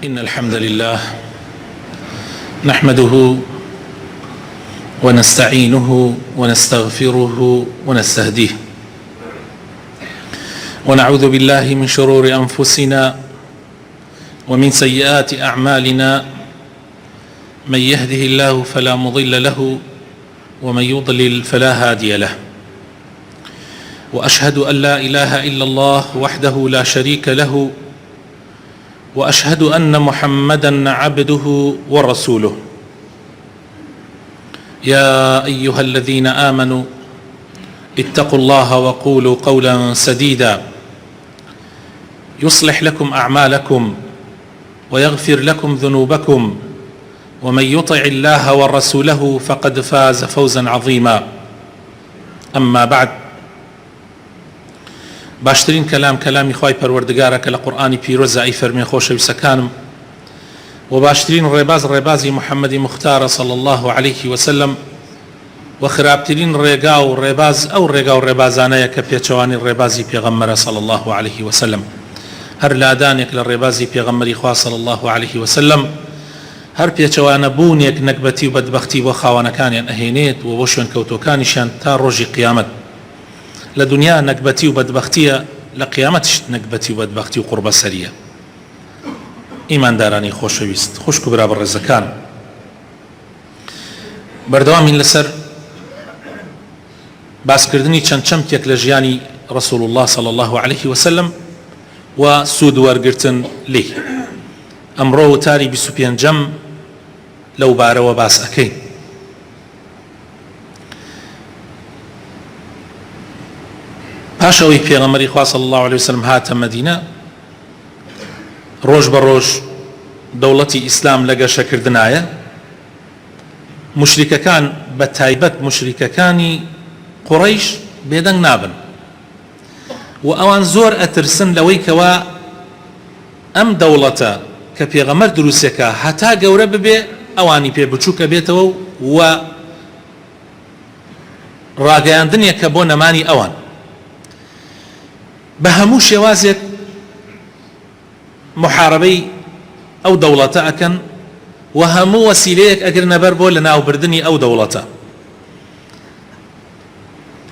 إن الحمد لله نحمده ونستعينه ونستغفره ونستهديه ونعوذ بالله من شرور أنفسنا ومن سيئات أعمالنا من يهده الله فلا مضل له ومن يضلل فلا هادي له وأشهد أن لا إله إلا الله وحده لا شريك له وأشهد أن محمدًا عبده ورسوله يا أيها الذين آمنوا اتقوا الله وقولوا قولا سديدا يصلح لكم أعمالكم ويغفر لكم ذنوبكم ومن يطع الله ورسوله فقد فاز فوزا عظيما أما بعد باشترين كلامي خواهی پروردگارە کە لە قورآانی پیرۆزە ئەی فەرمێ خۆشەویستەکانم و باشترین ڕێبازی محەممەدی مختارە صلی الله عليه وسلم و خراپترین ڕێگا و ڕێباز ئەو ڕێگا و ڕێبازانەیە کە پێچەوانی ڕێبازی پێغەمبەرە صلی الله عليه وسلم هەر لادانێک لە ڕێبازی پێغەمبەری خوا صلی الله عليه وسلم هەر پێچەوانە بوونێک نەکبەتی و بەدبەختی بۆ خاوەنەکانیان ئەهێنێت و بۆ شوێن کەوتۆکانیشان تا ڕۆژی قیامەت لە دنیا نەکبەتی و بەدبەختیە لە قیامەتش نەکبەتی و بەدبەختی و قوربەسەریە. ئیماندارانی خۆشەویست خوشک و برا بەڕێزەکان، بەردەوامین لەسەر باسکردنی چەند چەمکێک لە ژیانی ڕەسوڵ الله صلی الله عليه وسلم و سوود وەرگرتن لێ. ئەمڕۆ وتاری 25ەم لەو بارەوە باس ئەکەین. پاش ئەوەی پێغەمبەری خوا صلی الله عليه وسلم هاتە مەدینە، ڕۆژ بە ڕۆژ دەوڵەتی ئیسلام لە گەشەکردنایە. مشریکەکان بە تایبەت مشریکەکانی قوڕەیش بێدەنگ نابن و ئەوان زۆر ئەترسن لەوەی کەوا ئەم دەوڵەتە کە پێغەمبەر دروستێکە هەتا گەورە ببێ ئەوانی پێ بچووکە بێتەوە و ڕاگەیاندنێکە بۆ نەمانی ئەوان بە هەموو شێوازێک محارەبەی ئەو دەوڵەتە ئەکەن و هەموو وەسیلەیەک ئەگرنە بەر بۆ لە ناوبردنی ئەو دەوڵەتە.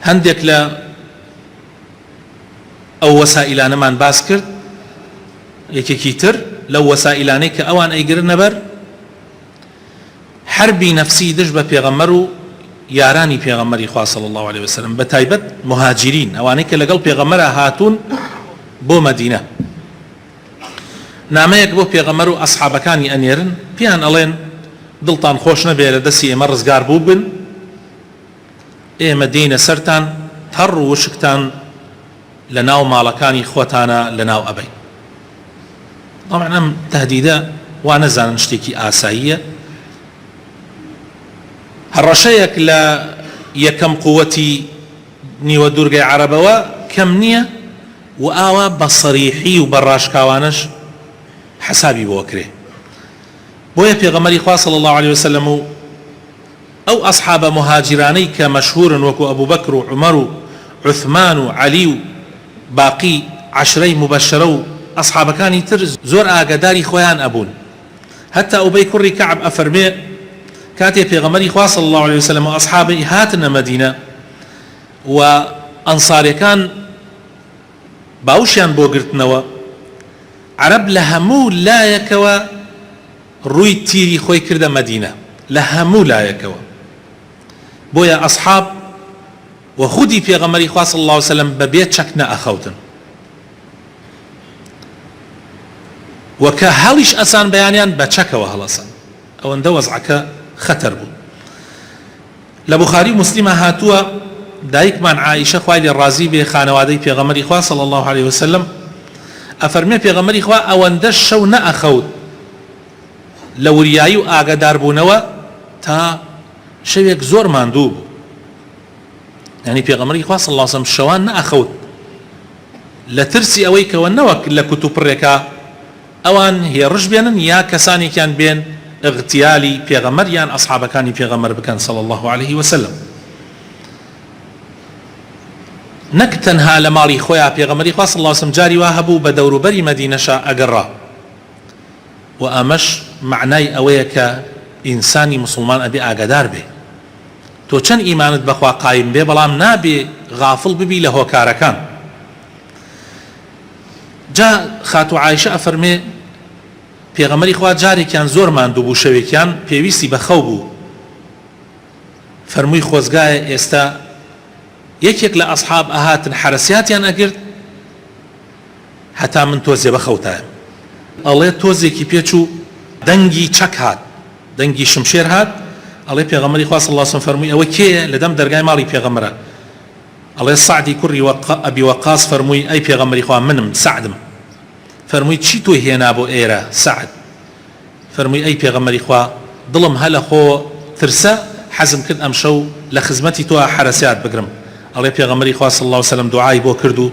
هەندێک لە ئەو وەسائلانەمان باس کرد، یەکێکی تر لەو وەسائلانەی کە ئەوان ئەیگرنە بەر حربی نەفسی دژ بە پێغەمبەر و یارانی پێغەمبەری خوا صلی الله عليه وسلم، بە تایبەت مهاجرین، ئەوانەی کە لەگەڵ پێغەمبەرە هاتوون بۆ مەدینە. نامەیەک بۆ پێغەمبەر و ئەسحابەکانی ئەنێرن، پێیان ئەڵێن دڵتان خۆش نەبێ لە دەستی ئێمە ڕزگار بوو بن، ئێمە دێینە سەرتان تەڕ و وشکتان لە ناو ماڵەکانی خۆتانە لە ناو ئەبەی. طبعاً ئەم تەهدیدە وا نەزانن شتێکی ئاساییە، هەڕەشەیەک لە یەکەم قووەتی نیوە دوورگەی عەرەبەوە کەم نییە و ئاوا بە سەریحی و بە ڕاشکاوانەش حەسابی بۆ کرێ. بۆیە پێغەمبەری خوا صلی الله عليه وسلم و ئەو ئەسحابە مهاجرانەی کە مەشهورن وەکو ئەبوو بەکر و عومەر و عوثمان و عەلی و باقی عەشرەی مبەشەرە و ئەسحابەکانی تر زۆر ئاگاداری خۆیان ئەبوون. هەتا ئوبەی کوڕی کەعب ئەفەرمێ کاتێ پێغەمبەری خوا صلی الله عليه وسلم و ئەسحابەی هاتنە مەدینە و ئەنساریەکان باوشیان بۆ گرتنەوە، عەرەب لە هەموو لایەکەوە ڕووی تیری خۆی کردە مەدینە، لە هەموو لایەکەوە. بۆیە ئەسحاب و خودی پێغەمبەری خوا صلی الله عليه وسلم بەبێ چەک نەئەخەوتن و کە هەڵیش ئەسان بەیانیان بە چەکەوە هەڵەسان. ئەوەندە وەزعەکە خەتەر بوو. لە بوخاری و موسلیمە هاتووە دایکمان عائیشە خوای لێ ڕازی بێ خانەوادەی پێغەمبەری خوا صلی الله عليه وسلم ئەفەرمێ پێغەمبەری خوا ئەوەندە شەو نەئەخەوت لە وریایی و ئاگاداربوونەوە تا شەوێک زۆر ماندوو بوو. یعنی پێغەمبەری خوا صلی الله عليه وسلم شەوان نەئەخەوت لە ترسی ئەوەی کەوە نەوەک لە کوتوپڕێکە ئەوان هێڕش بێنن یا کەسانێکیان بێن اغتیالی پێغەمبەر یان ئەسحابەکانی پێغەمبەر بکەن صلی الله عليه وسلم. نەک تەنها لە ماڵی خۆیان پێغەمبەری خوا صلی الله علیه و سەلەم جاری وا هەبوو بە دەوروبەری مەدینەشا ئەگەڕا و ئەمەش معنای ئەوەیە کە ئینسانی مسلمان ئەبێ ئاگادار بێ تۆ چەند ئیمانت بەخوا قایم بێ بەڵام نابێ غافڵ ببی لە هۆکارەکان. جا خاتو عایشە ئەفەرمێ پێغەمبەری خوا جارێکیان زۆر ماندوو بوو شەوێکیان پێویستی بە خەو بوو فەرمووی خۆزگایە ئێستا یەکێک لە ئەصحاب ئەهاتن حرەسیاتیان ئەگرت هەتا من تۆزێ بە خەوتایە ئەڵێ تۆزێکی پێچوو دەنگی چەک هات دەنگی شمشێر هات ئەڵێ پێغەمبەری خوا صلی الله علیه وسلم فەرمووی ئەوە کێیە لە دەم دەرگای ماڵی پێغەمبەرە ئەڵێ سعدی کوڕی ئەبی وەقاص فەرمووی ئەی پێغەمبەری خوا منم سعدم فەرمووی چی تۆ هێنا بۆ ئێرە سعد فەرمووی ئەی پێغەمبەری خوا دڵم هەلە خۆ ترسە حەزم کرد ئەمشەو لە خزمەتی تۆ حرەسیات بگرم ئەڵێ پێغەمبەری خوا صلی الله علیه وسلم دوعای بۆ کرد و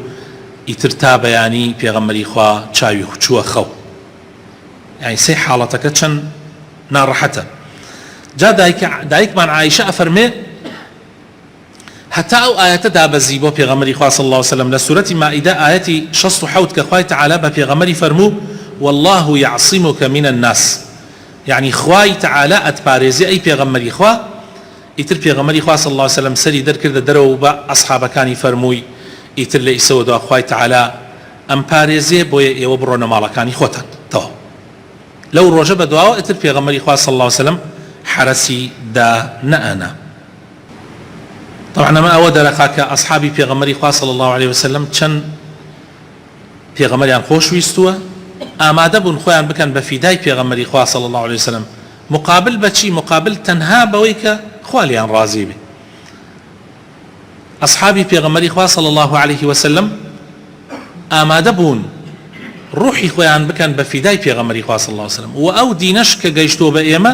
ئیتر تا بەیانی پێغەمبەری خوا چاوی چووە خەو یعنی سێ حاڵەتەکە چەند ناڕەحەتە. جا دایکمان عایشە ئەفەرمێ هەتا ئەو ئاەتە دابەزی بۆ پێغەمبەری خوا صلی الله علیه وسلم لە سورەتی مائیدە ئاەتی 67 کە خوای تەعالی بە پێغەمبەری فەرموو والله يعصمك من الناس يعني خوای تەعالی ئەتپارێزی ئەی پێغەمبەری خوا. ئیتر پێغەمبەری خوا صلی الله علیه وسلم سەری دەرکردە دەرەوە بە ئەصحابەکانی فەرمووی ئیتر لە ئیسەوە دوا خوای تەعالی ئەم پارێزێ بۆیە ئێوە بڕۆنە ماڵەکانی خۆتان تەواو. لەو ڕۆژە بەدواوە ئیتر پێغەمبەری خوا صلی الله علیه وسلم حرەسی دا نەئەنا. طبعا ئەمە ئەوە دەرەخا کە ئەصحابی پێغەمبەری خوا صلی الله علیه وسلم چەند پێغەمبەریان خۆشویستووە ئامادە بوون خۆیان بکەن بە فیدای پێغەمبەری خوا صلی الله علیه وسلم مقابل بەچی مقابل تەنها بەوەی کە خوا لیان ڕازی بێ. ئەصحابی پێغەمبەری خوا صلی الله علیه وسلم ئامادە بوون ڕوحی خۆیان بکەن بە فیدای پێغەمبەری خوا صلی الله علیه وسلم و ئەو دینەش کە گەیشتۆ بە ئێمە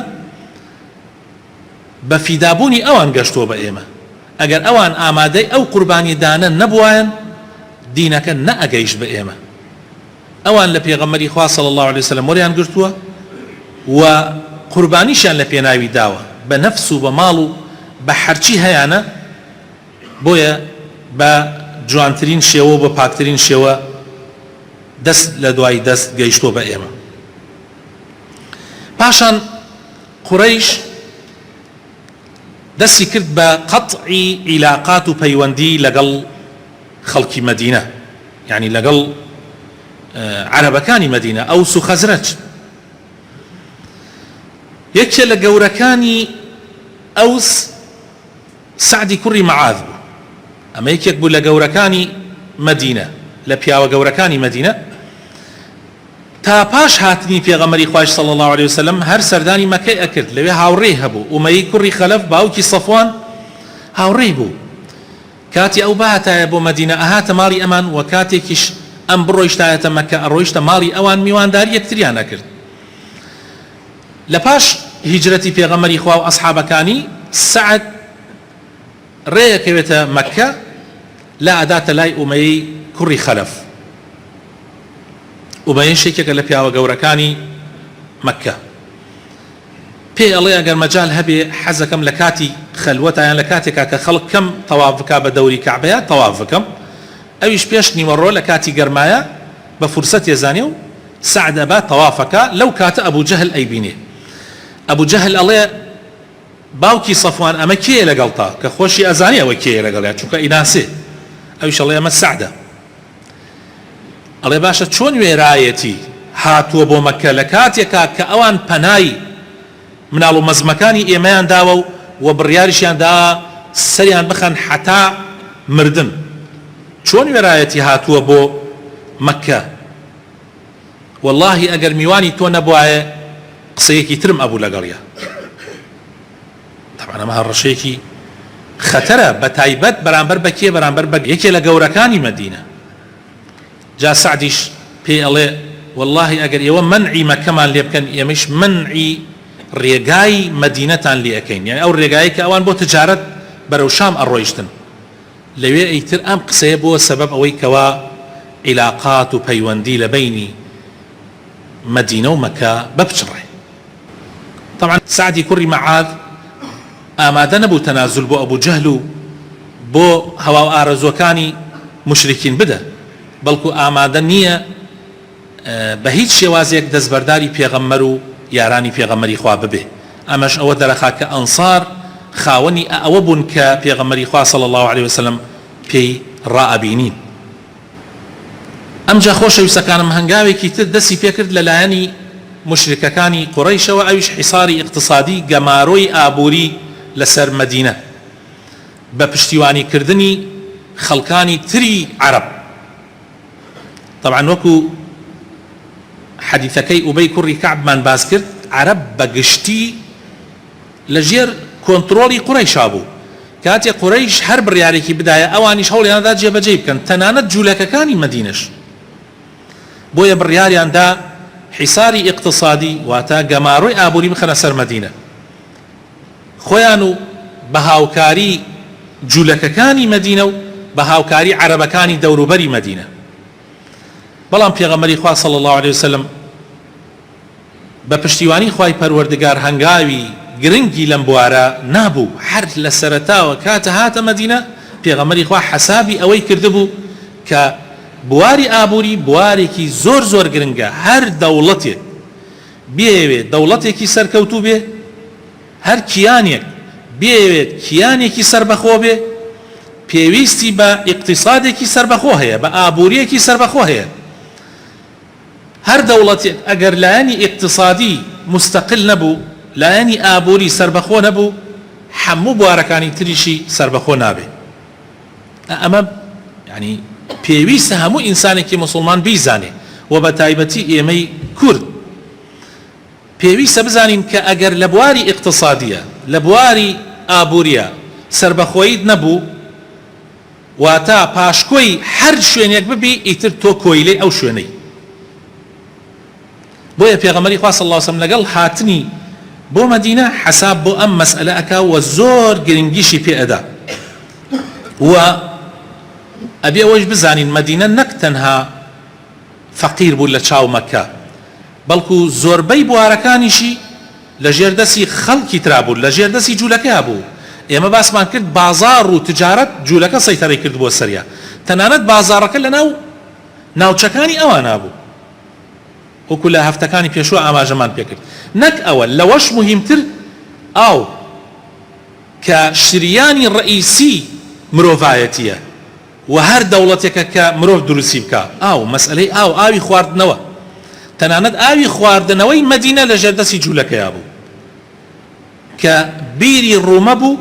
بە فیدابوونی ئەوان گەشتۆ بە ئێمە ئەگەر ئەوان ئامادەی ئەو قوربانی دانە نەبوایەن دینەکە نەئەگەیشت بە ئێمە. ئەوان لە پێغەمبەری خوا صلی الله علیه وسلم وەریان گرتووە و قوربانیشیان لە پێناوی داوە بە نەفس و بە ماڵ و بە هەرچی هەیانە بۆیە بە جوانترین شێوە و بە پاکترین شێوە دەست لە دوای دەست گەیشتۆ بە ئێمە. پاشان قوڕەیش دەستی کرد بە قەتعی عیلاقات و پەیوەندی لەگەڵ خەڵکی مەدینە یعنی لەگەڵ عەرەبەکانی مەدینە ئەوس و خەزرەج. یەکێ لە گەورەکانی ئەوس سعدی کوڕی مەعاذ بوو ئەمە یەکێک بوو لە گەورەکانی مەدینە لە پیاوە گەورەکانی مەدینە تا پاش هاتنی پێغەمبەری خوای صلی الله علیه وسلم هەر سەردانی مەکەی ئەکرد لەوێ هاوڕێی هەبوو ئومەیی کوڕی خەلەف باوکی سەفوان هاوڕێی بوو کاتی ئەو بەهاتایە بۆ مەدینە ئەهاتە ماڵی ئەمان و کاتێکیش ئەم بڕۆیشتایەتە مەکە ئەڕۆیشتە ماڵی ئەوان میوانداری یەکتریان ئەکرد. لە پاش هیجرەتی پێغەمبەری خوا و ئەصحابەکانی سعد ڕێیەکەوێتە مەکە لا ئەداتە لای ئومەیی کوڕی خەلەف. ئومەیە شێکێکە لە پیاوە گەورەکانی مەکە پێ ئەڵێ ئەگەر مەجال هەبێ حەزەکەم لە کاتی خەلوەتایان لە کاتێکا کە خەڵک کەم تەواف بکا بە دەوری کەعبەیە تەواف بکەم ئەویش پێش نیوەڕۆ لە کاتی گەرمایە بە فورسەت ێزانێ و سعد ئەبا تەوافەکە لەو کاتە ئەبوو جەهل ئەیبینێ. ئەبوو جەهل ئەڵێ باوکی سەفوان ئەمە کێیە لەگەڵتا کە خۆشی ئەزانێ ئەوە کێیە لەگەڵیا چونکە ئیناسێ ئەویش ئەڵێ ئەمە سعدە. ئەڵێ باشە چۆن وێرایەتی هاتووە بۆ مەکە لە کاتێکا کە ئەوان پەنای مناڵ و مەزمەکانی ئێمەیان داوە و بڕیاریشیان داوە سەریان بخەن حەتا مردن چۆن وێرایەتی هاتووە بۆ مەکە واللهی ئەگەر میوانی تۆ نەبوایە قسەیەکی ترم ئەبوو لەگەڵیا. طبعا ئەمە هەر ڕەشەیەکی خەتەرە بە تایبەت بەرامبەر بە کێ بەرامبەر بە یەکێ لە گەورەکانی مەدینە. جا سعدیش پێ ئەڵێ واللهی ئەگەر ئێوە منعی مەکەمان لێ بکەن ئێمەش منعی ڕێگای مەدینەتان لێ ئەەکەین یعنی ئەو ڕێگایی کە ئەوان بۆ تجارەت بەرەو شام ئەڕۆیشتن لەوێ ئەیتر ئەم قسەیە بۆ سەبەب ئەوەی کەوا عیلاقات و پەیوەندی لە بەینی مەدینە و مەکە بەپچڕێ. طبعا سعدی کوڕی مەعاذ ئامادە نەبوو تەنازل بۆ ئەبوو جەهل و بۆ هەوا و ئارەزوەکانی مشرکین بدە بەڵکو ئامادە نییە بە هیچ شێوازێک دەستبەرداری پێغەمبەر و یارانی پێغەمبەری خوا ببێ. ئەمەش ئەوە دەرەخا کە ئەنسار خاوەنی ئەوە بوون کە پێغەمبەری خوا صلی الله عليه وسلم پێی ڕائەبینین. ئەمجا خۆشەویستەکانم هەنگاوێکی تر دەستی پێکرد لەلایەنی مشرکەکانی قوڕەیشەوە، ئەویش حیساری اقتصادی گەمارۆی ئابووری لەسەر مەدینە بە پشتیوانیکردنی خەڵکانی تری عەرەب. طبعا وەکو حەدیثەکەی ئوبەی کوڕی کەعبمان باس کرد، عەرەب بەگشتی لەژێر کۆنتڕۆڵی قوڕەیشا بوو. کاتێک قوڕەیش هەر بڕیارێکی بدایە ئەوانیش هەوڵیاندا جێبەجێ بکەن، تەنانەت جوولەکەکانی مەدینەش. بۆیە بڕیاریاندا حیساری اقتصادی واتە گەماڕۆی ئابووری بخەنە سەر مەدینە، خۆیان و بە هاوکاری جوولەکەکانی مەدینە و بە هاوکاری عەرەبەکانی دەوروبەری مەدینە. بەڵام پێغەمبەری خوا صلی الله عليه وسلم بە پشتیوانی خوای پەروەردگار هەنگاوی گرنگی لەم بوارە نابوو. هەر لە سەرەتاوە کاتە هاتە مەدینە پێغەمبەری خوا حەسابی ئەوەی کردبوو کە بواری ئابووری بوارێکی زۆر زۆر گرنگە. هەر دەوڵەتێک بێوێت دەوڵەتێکی سەرکەوتوو بێ، هەر کیانێک بێوێت کیانێکی سەربەخۆ بێ، پێویستی بە ئیقتصادێکی سەربەخۆ هەیە، بە ئابووریەکی سەربەخۆ هەیە. هەر دەوڵەتێک ئەگەر لایەنی ئیقتصادی مستەقل نەبوو، لایەنی ئابووری سەربەخۆ نەبوو، هەموو بوارەکانی تریشی سەربەخۆ نابێ. ئەمە یعنی پێویستە هەموو ئینسانێکی مسلمان بیزانێ، و بە تایبەتی ئێمەی کورد پێویستە بزانین کە ئەگەر لە بواری ئیقتصادیە، لە بواری ئابووریە سەربەخۆیت نەبوو، واتە پاشکۆی هەر شوێنێک ببی ئیتر تۆ کۆیلەی ئەو شوێنەی. بۆیە پێغەمبەری خوا صلی الله علیه وسلم لەگەڵ هاتنی بۆ مەدینە حەساب بۆ ئەم مەسئلە ئەکا و زۆر گرنگیشی پێ ئەدا. و ئەبێ ئەوەش بزانین مەدینە نەک تەنها فەقیر بوو لە چاو مەکە، بەڵکو زۆربەی بوارەکانیشی لە ژێردەسی خەڵکی ترا بوو، لە ژێردەسی جوولەکە بوو. ئێمە باسمان کرد بازار و تجارەت جوولەکە سەیتەرەی کرد بۆ سەریا، تەنانەت بازاڕەکە لە ناوچەکانی ئەوان نابوو، وەکو لە هەفتەکانی پێشوە ئاماژەمان پێکرد. نەک ئەوە لەوەش مهمتر ئاو کە شریانی ڕئیسی مرۆڤایەتیە و هەر دەوڵەتێکە کە مرۆڤ دروستی بکە. ئاو مەسئلەی ئاوی خواردنەوە، تەنانەت ئاوی خواردنەوەی مەدینە لە ژێردەسی جوولەکەیا بوو کە بیری ڕوومە بوو،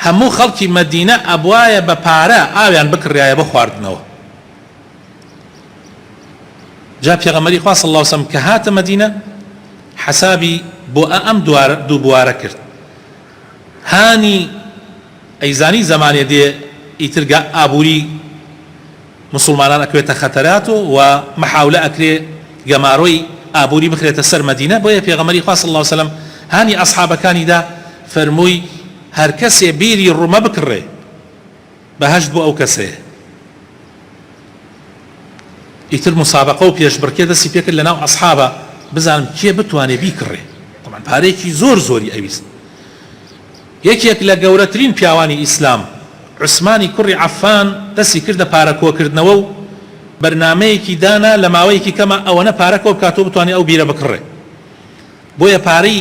هەموو خەڵکی مەدینە ئەبوایە بە پارە ئاویان بکڕایە بە خواردنەوە. جا پێغەمبەری خوا صلی الله علیه وسلم کە هاتە مەدینە حەسابی بۆ ئەم دوو بوارە کرد. هانی ئەیزانی زمانێ دێ ئیترگا ئابووری مسلمانان ئەکوێتە خەتەرات و مەحاولە ئەکرێ گەماڕۆی ئابووری بخرێتە سەر مەدینە. بۆیە پێغەمبەری خوا صلی الله علیه وسلم هانی ئەصحابەکانیدا فەرمووی هەر کەسێ بیری ڕوومە بکڕێ بەهەشت بۆ ئەو کەسەیە. ئیتر مسابقە و پێشبڕکێ دەستی پێکرد لە ناو ئەصحابە بزانم کێ بتوانێ بیکڕێ. طبعا پارێکی زۆر زۆری ئەویست. یەکێک لە گەورەترین پیاوانی ئیسلام عوسمانی کوڕی عەفان دەستی کردە پارەکۆکردنەوە و بەرنامەیەکی دانا لە ماوەیەکی کەمە ئەوەنە پارەکۆ بکاتەوە بتوانێت ئەو بیرە بکڕێ. بۆیە پارەی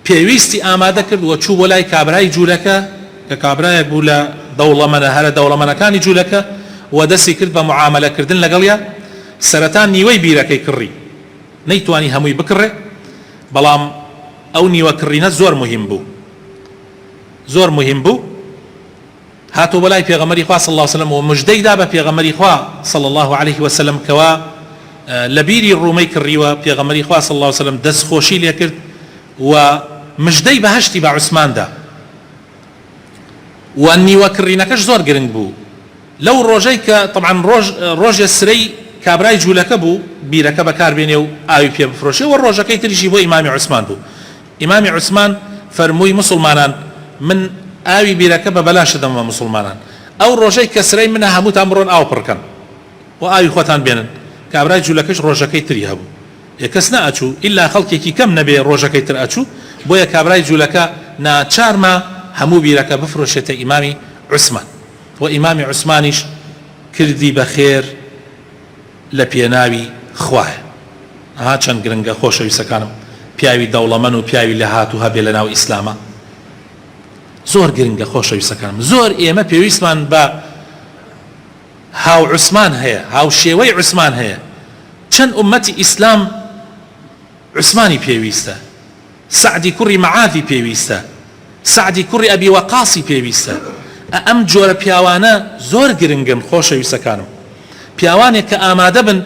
پێویستی ئامادە کرد و چوو بۆ لای کابرای جوولەکە کە کابرایەک بوو لە دەوڵەمەنە هەرە دەوڵەمەنەکانی جوولەکە و دەستی کرد بە معاملەکردن لەگەڵیا. سەرەتا نیوەی بیرەکەی کڕی، نەیتوانی هەمووی بکڕێ، بەڵام ئەو نیوە کڕینە زۆر مهم بوو، زۆر مهم بوو. هاتۆ بەلای پێغەمبەری خوا صلی الله علیه وسلم و مژدەی دا بە پێغەمبەری خوا صلی الله عليه وسلم کەوا لە بیری ڕوومەی کڕیوە. پێغەمبەری خوا صلی الله علیه وسلم دەستخۆشی لێ کرد و مژدەی بەهەشتی بە عوسماندا. و نیوە کڕینەکەش زۆر گرنگ بوو. لەو ڕۆژەی کە طبعا ڕۆژە سرەی کابرای جوولەکە بوو بیرەکە بەکاربێنێ و ئاوی پێ بفرۆشێ، و ڕۆژەکەی تریشی بۆ ئیمامی عوسمان بوو. ئیمامی عوسمان فەرمووی مسلمانان من ئاوی بیرەکە بە بەلاشە دەمە مسلمانان، ئەو ڕۆژەی کە سرەی منە هەمووتان بڕۆن ئاو پڕکەن و ئاوی خۆتان بێنن. کابرای جوولەکەش ڕۆژەکەی تری هەبوو، یەکەس نەئەچوو ئیلا خەڵکێکی کەم نەبێ ڕۆژەکەی تر ئەچوو. بۆیە کابرای جوولەکە ناچارمە هەموو بیرەکە بفرۆشێتە ئیمامی عوسمان، و ئیمامی عوسمانیش کردی بە خێر لە پێناوی خوایە. چەند گرنگە خۆشەویستەکانم پیاوی دەوڵەمەند و پیاوی لە هاتوو هەبێ لە ناو ئیسلامە. زۆر گرنگە خۆشەویستەکانم. زۆر ئێمە پێویستمان بە هاو عوسمان هەیە، هاو شێوەی عوسمان هەیە. چەند ئومەتی ئیسلام عوسمانی پێویستە، سعدی کوڕی مەعاذی پێویستە، سعدی کوڕی ئەبی وەقاسی پێویستە. ئەم جۆرە پیاوانە زۆر گرنگن خۆشەویستەکانم. پیاوانێک کە ئامادە بن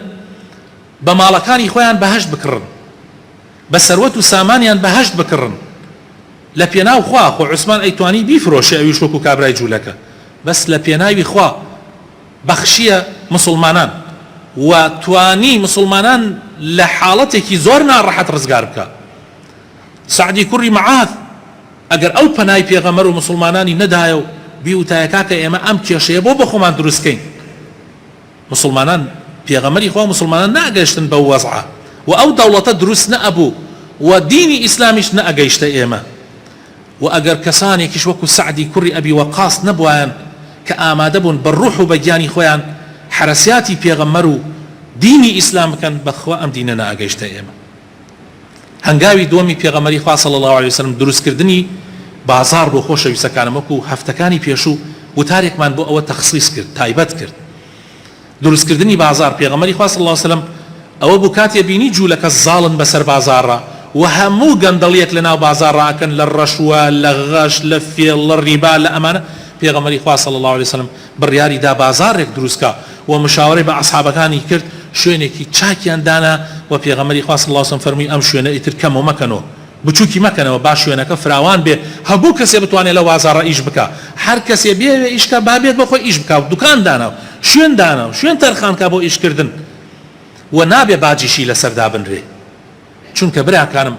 بە ماڵەکانی خۆیان بەهەشت بکڕن، بە سەروەت و سامانیان بەهەشت بکڕن لە پێناو خوا. خۆ عوسمان ئەیتوانی بیفرۆشێ ئەویش وەکو کابرای جوولەکە، بەس لە پێناوی خوا بەخشیە مسلمانان و توانی مسلمانان لە حاڵەتێکی زۆر ناڕەحەت ڕزگار بکە. سعدی کوڕی مەعاذ ئەگەر ئەو پەنای پێغەمبەر و مسلمانانی نەدایە و بیوتایە کاکە ئێمە ئەم کێشەیە بۆ بە خۆمان دروستکەین، مسلمانان پێغەمبەری خوا مسلمانان ناگەشتن بەو وەزعە و ئەو دەوڵەتە دروست نەئەبوو و دینی ئیسلامیش نەئەگەیشتە ئێمە. و ئەگەر کەسانێکیش وەکو سعدی کوڕی ئەبی وەقاس نەبوایان کە ئامادە بوون بە ڕوح و بە گیانی خۆیان حرەسیاتی پێغەمبەر و دینی ئیسلام بکەن، بەخوا ئەم دینە نەئەگەیشتە ئێمە. هەنگاوی دووەمی پێغەمبەری خوا صلی الله علیه وسلم دروستکردنی بازار بۆ خۆشەویستەکانم وەکو هەفتەکانی پێشوو وتارێکمان بۆ ئەوە تەخصیص کرد، تایبەت کرد. دروستکردنی بازار پێغەمبەری خوا صلی الله علیه وسلم ئەوە بوو کاتێ بینی جوولەکە زاڵن بەسەر بازارڕە و هەموو گەندەڵیەک لە ناو بازارڕاکەن لە ڕەشوە، لە غەش، لە فێڵ، لە ڕیبا، لە ئەمانە. پێغەمبەری خوا صلی الله علیه وسلم بڕیاری دا بازارێک دروستکە و مشاورەی بە ئەصحابەکانی کرد، شوێنێکی چاکیان دانا و پێغەمبەری خوا صلی الله علیه وسلم فەرمووی ئەم شوێنە ئیتر کەمەوە مەکەنەوە، بچووکی مەکەنەوە، با شوێنەکە فراوان بێ، هەموو کەسێ بتوانێت لە بازارڕە ئیش بکە، هەر کەسێ بێوێ ئیشکە بابێت بۆ خۆی ئیش بکە، دوکان داناو، شوێن داناو، شوێن تەرخانکە بۆ ئیشکردن و نابێ باجیشی لەسەردا بنرێ. چونکە براکانم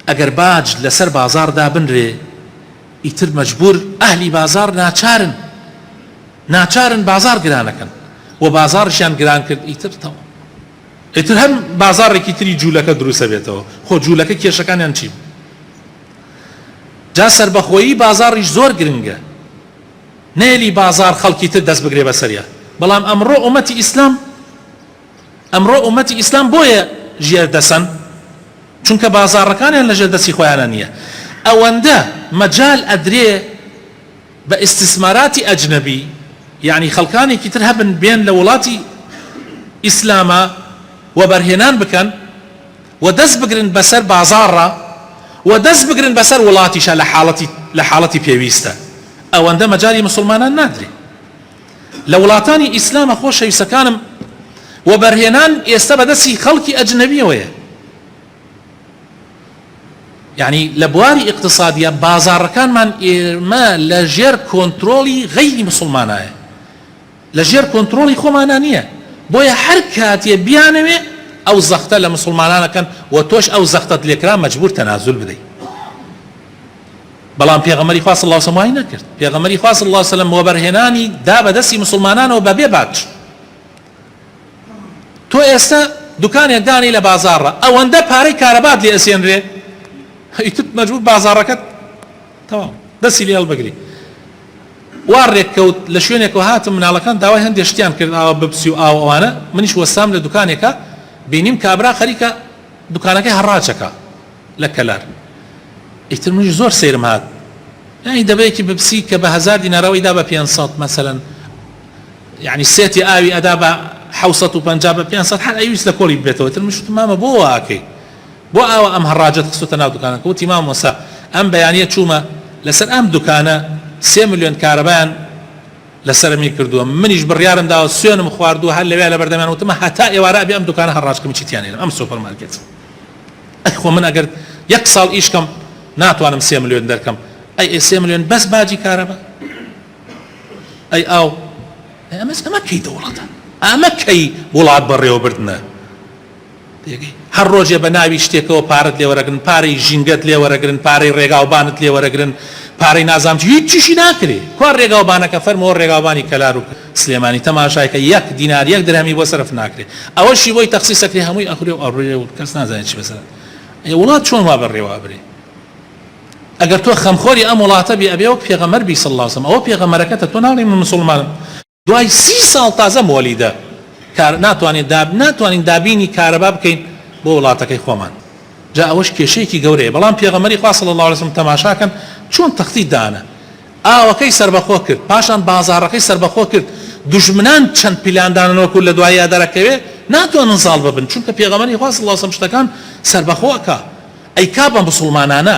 ئەگەر باج لەسەر بازاردا بنرێ ئیتر مەجبور ئەهلی بازار ناچارن بازار گرانەکەن و بازارشیان گران کرد ئیتر تەواو. ئیتر هەم بازارێکی تری جوولەکە دروستە بێتەوە. خۆ جوولەکە کێشەکانیان چی؟ جا سەربەخۆیی بازاڕیش زۆر گرنگە، نێلی بازار خەڵکی تر دەست بگرێ بەسەریە. بەڵام ئەمڕۆ ئومەتی ئیسلام بۆیە ژێر دەسەن، چونکە بازاڕەکانیان لەژێر دەستی خۆیانە نییە. ئەوەندە مەجال ئەدرێ بە ئیستیسماراتی ئەجنەبی، یعنی خەڵکانێکی تر هەبن بێن لە وڵاتی ئیسلامە و بەرهێنان بکەن و دەست بگرن بەسەر بازاڕە و دەست بگرن بەسەر وڵاتیشە لە حاڵەتی پێویستە. ئەوەندە مەجای مسلمانان نادرێ. لە وڵاتانی ئیسلامە خۆشەویستەکانم و بەرهێنان ئێستا بەدەستی خەڵکی ئەجنەبیەوەیە. یعنی لە بواری اقتصادیە بازاڕەکانمان ئێمە لە ژێر کۆنتڕۆڵی غەیری مسلمانایە، لە ژێر کۆنتڕۆڵی خۆمانە نییە. بۆیە هەر کاتێ بیانەوێ ئەو زەختە لە مسلمانانەکەن و تۆش ئەو زەختەت لێکرا مەجبور تەنازول بدەیت. بەڵام پێغەمبەری خوا صلی الله علیه و سلم وای نەکرد. پێغەمبەری خوا صلی الله علیه و سلم وەبەرهێنانی دا بەدەستی مسلمانانەوە بەبێ باج. تۆ ئێستا دوکانێک دانی لە بازاڕە، ئەوەندە پارەی کارەبات لێ ئەسێنرێ، ئیتر مەجبور بازاڕەکەت تەواو دەستی لێ هەڵبەگری. وا ڕێککەوت لە شوێنێکەوە هاتم مناڵەکان داوای هەندێک شتیان کرد ئاوە بپسی و ئەوانە، منیش وەستام لە دوکانێکە بینیم کابرا خەریکە دوکانەکەی هەڕاجەکە لە کەلار. ئیتر منیش زۆر سێرم هات، یعنی دەبەیەکی بپسی کە بە 1000 دینارەوەی دا بە 500 مەسەلەن، یعنی سێتی ئاوی ئەدا بە 750 بە 500 هەر ئەویست لە کۆڵی بێتەوە. ئیتر منیش وتم مامە بۆ واکەی، بۆ ئاوە ئەم هەڕاجەت خستوتە ناو دوکانەکە. وتی مام وەسا ئەم بەیانیە چوومە لەسەر ئەم دوکانە 3 ملیۆن کارەبایان لەسەرمی کردووە، منیش بڕیارم داوە سوێنم خواردووە هەر لەوێ لە بەردەمیان وتمە هەتا ئێوارە ئەبێ ئەم دوکانە هەڕاجکەم چیتیانێنم ئەم سوپەرمارکێت. ئەی خۆ من ئەگەر 1 ساڵ ئیشکەم ناتوانم 3 ملیۆن دەرکەم، ئەی 3 ملیۆن بەس باجی کارەبە؟ ئەی ئاو ئەمە کەی دەوڵەتە، ئەمە کەی وڵات بەڕێوەبردنە؟ هەر ڕۆژێ بە ناوی شتێکەوە پارەت لێوەرەگرن، پارەی ژینگەت لێوەرەگرن، پارەی ڕێگاوبانت لێوەرەگرن، پارەی نازام هیچیشی ناکرێ. کۆر ڕێگاوبانەکە فەرمەوە ڕێگاوبانی کەلار و سلێمانی تەماشایکە 1 دینار 1 درهەمی بۆ سەرف ناکرێ. ئەوەشی بۆی تەخسیسەکرێ هەمووی ئەخورێ و ئەڕوێ و کەس نازانێت چی بەسەر. وڵات چۆن وا بەڕێوا برێ؟ ئەگەر تۆ خەمخۆری ئەم وڵاتە بێ ئەبێ وەک پێغەمبەر صلی الله علیه و سلم، ئەوە پێغەمبەرەکەتە، تۆ ناڵێ مسلمانم. دوای 30 ساڵ تازە مۆلیدە ناتوانین دابینی کارەبا بکەین بۆ وڵاتەکەی خۆمان. جا ئەوەش کێشەیەکی گەورەیە، بەڵام پێغەمبەری خوا صلی الله علیه وسلم تەماشاکەن چۆن تەختی دانا، ئاوەکەی سەربەخۆ کرد، پاشان بازاڕەکەی سەربەخۆ کرد، دوژمنان چەند پیلاندانەوەکو لە دوای دەرەکەوێ ناتوانن زاڵ ببن، چونکە پێغەمبەری خوا صلی الله علیه وسلم شتەکان سەربەخۆکە. ئەی کابە مسلمانانە،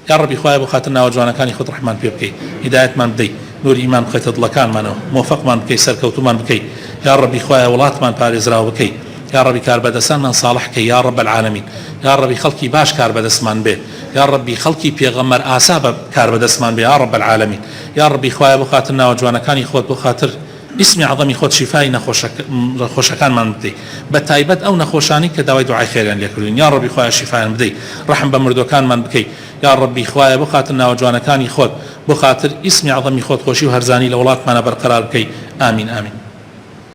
یا ڕەبی خوایە بۆ خاتر ناوە جوانەکانی خۆت ڕەحمان پێ بکەی، هیدایەتمان بدەی، نوری ئیمان بخەیتە دڵەکانمانەوە، مۆفەقمان بکەی، سەرکەوتومان بکەی، یا ڕەبی خوایە وڵاتمان پارێزراوە بکەی، یا ڕەبی کاربەدەستانمان ساڵح بکەی، یا ڕەب العالەمین، یا ڕەبی خەڵکی باش کاربەدەستمان بێ، یا ڕەبی خەڵکی پێغەمبەر ئاسا بە کاربەدەستمان بێ، یا ڕەب العالەمین، یا ڕەبی خوایە بۆ خاتر ناوە جوانەکانی خۆت، بۆ خاتر اسمی عظەمی خۆت شیفای نەخۆشەکانمان بدەی، بە تایبەت ئەو نەخۆشانی کە داوای دوعای خێریان لێکردوین، یا ڕەبی خوایە شیفایان بدەی، ڕەحم بە مردوەکانمان بکەی، یا ڕەبی خوایە بۆ خاتر ناوە جوانەکانی خۆت، بۆ خاتر اسمی عظەمی خۆت خۆشی و هەرزانی لە وڵاتمانە بەرقەرار بکەی. ئامین ئامین.